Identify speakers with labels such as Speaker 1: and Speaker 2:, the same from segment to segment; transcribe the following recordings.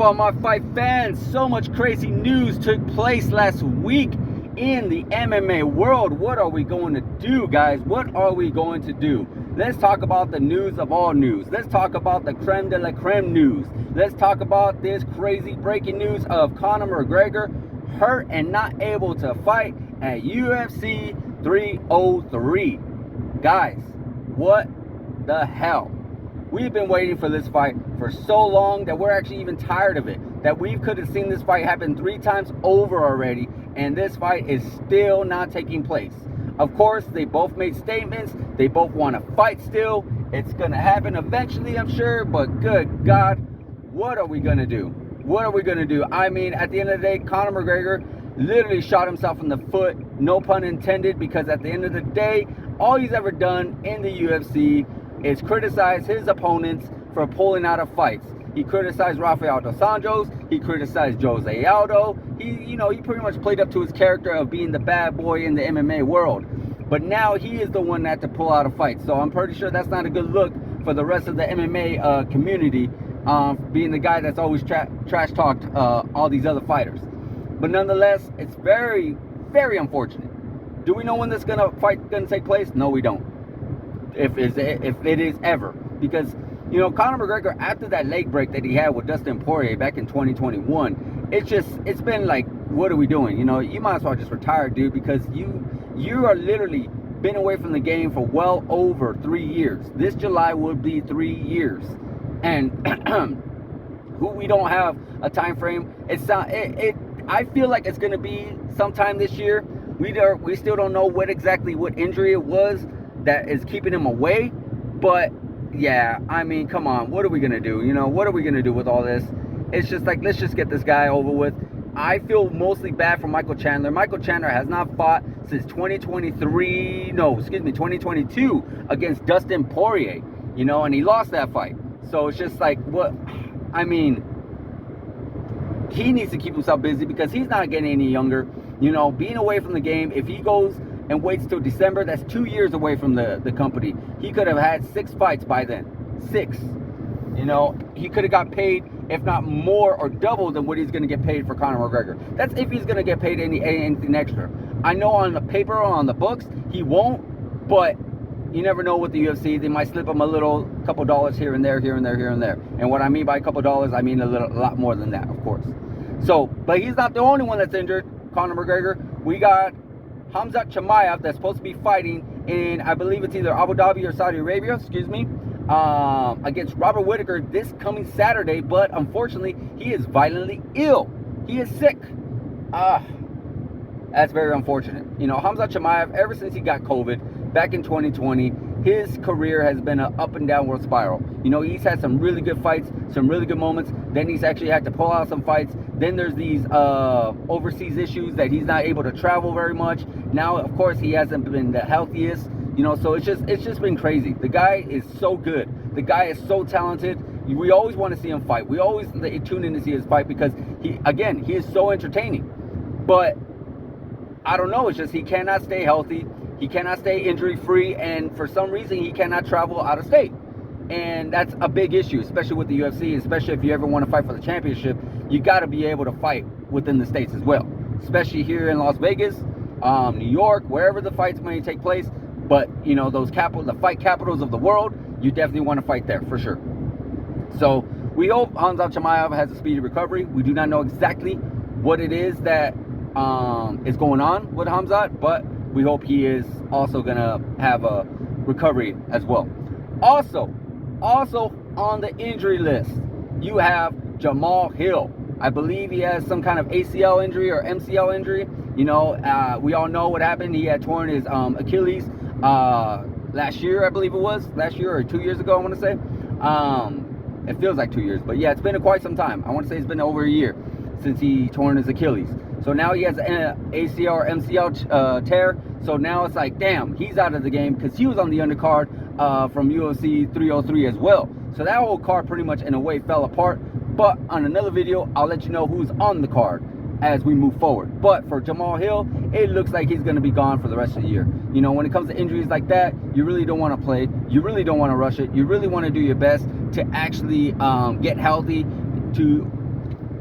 Speaker 1: all my fight fans? So much crazy news took place last week in the MMA world. What are we going to do, guys? What are we going to do? Let's talk about the news of all news. Let's talk about the creme de la creme news. Let's talk about this crazy breaking news of Conor McGregor hurt and not able to fight at UFC 303. Guys, what the hell? We've been waiting for this fight for so long that we're actually even tired of it. That we could have seen this fight happen 3 times over already, and this fight is still not taking place. Of course, they both made statements. They both want to fight still. It's going to happen eventually, I'm sure, but good God, what are we going to do? What are we going to do? I mean, at the end of the day, Conor McGregor literally shot himself in the foot, no pun intended, because at the end of the day, all he's ever done in the UFC is criticize his opponents for pulling out of fights. He criticized Rafael dos Anjos. He criticized Jose Aldo. He pretty much played up to his character of being the bad boy in the MMA world. But now he is the one that had to pull out a fight. So I'm pretty sure that's not a good look for the rest of the MMA community, being the guy that's always trash talked all these other fighters. But nonetheless, it's very, very unfortunate. Do we know when this fight gonna take place? No, we don't. If it is ever, because Conor McGregor, after that leg break that he had with Dustin Poirier back in 2021, it's been like, what are we doing? You might as well just retire, dude, because you are literally been away from the game for well over 3 years. This July will be 3 years, and we don't have a time frame. I feel like it's gonna be sometime this year. We still don't know what injury it was that is keeping him away, but yeah, I mean, come on, what are we gonna do? What are we gonna do with all this? It's just like, let's just get this guy over with. I feel mostly bad for Michael Chandler. Michael Chandler has not fought since 2022 against Dustin Poirier, and he lost that fight. So it's just like, what? I mean, he needs to keep himself busy because he's not getting any younger. Being away from the game, if he goes and waits till December, that's 2 years away from the company. He could have had 6 fights by then. 6. He could have got paid, if not more or double than what he's going to get paid for Conor McGregor. That's if he's going to get paid anything extra. I know on the paper or on the books, he won't, but you never know with the UFC. They might slip him a couple dollars here and there, here and there, here and there. And what I mean by a couple dollars, I mean a lot more than that, of course. So, but he's not the only one that's injured, Conor McGregor. We got Khamzat Chimaev that's supposed to be fighting in, I believe it's either Abu Dhabi or Saudi Arabia, against Robert Whittaker this coming Saturday, but unfortunately, he is violently ill. He is sick. That's very unfortunate. Khamzat Chimaev, ever since he got COVID back in 2020, his career has been an up and downward spiral. He's had some really good fights, some really good moments. Then he's actually had to pull out some fights. Then there's these overseas issues that he's not able to travel very much. Now, of course, he hasn't been the healthiest. So it's just been crazy. The guy is so good. The guy is so talented. We always want to see him fight. We always tune in to see his fight because he is so entertaining. But I don't know. It's just he cannot stay healthy. He cannot stay injury-free, and for some reason, he cannot travel out of state. And that's a big issue, especially with the UFC, especially if you ever want to fight for the championship. You got to be able to fight within the states as well, especially here in Las Vegas, New York, wherever the fights may take place. But, the fight capitals of the world, you definitely want to fight there, for sure. So, we hope Khamzat Chimaev has a speedy recovery. We do not know exactly what it is that is going on with Khamzat, but we hope he is also going to have a recovery as well. Also on the injury list, you have Jamal Hill. I believe he has some kind of ACL injury or MCL injury. We all know what happened. He had torn his Achilles last year, I believe it was. Last year or 2 years ago, I want to say. It feels like 2 years. But yeah, it's been quite some time. I want to say it's been over a year since he torn his Achilles. So now he has an ACL or MCL tear. So now it's like, damn, he's out of the game because he was on the undercard from UFC 303 as well. So that whole card pretty much in a way fell apart. But on another video, I'll let you know who's on the card as we move forward. But for Jamal Hill, it looks like he's going to be gone for the rest of the year. When it comes to injuries like that, you really don't want to play. You really don't want to rush it. You really want to do your best to actually get healthy, to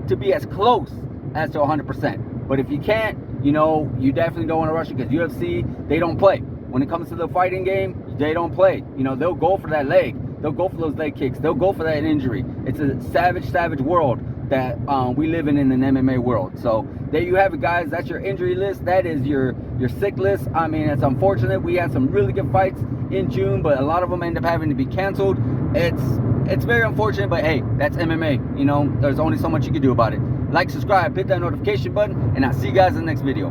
Speaker 1: to be as close as to 100%. But if you can't, you know, you definitely don't want to rush it, because UFC, they don't play. When it comes to the fighting game, they don't play. You know, they'll go for that leg. They'll go for those leg kicks. They'll go for that injury. It's a savage world that we live in an MMA world. So there you have it, guys. That's your injury list. That is your sick list. I mean, it's unfortunate. We had some really good fights in June, but a lot of them end up having to be canceled. It's very unfortunate, but hey, that's MMA. You know, there's only so much you can do about it. Like, subscribe, hit that notification button, and I'll see you guys in the next video.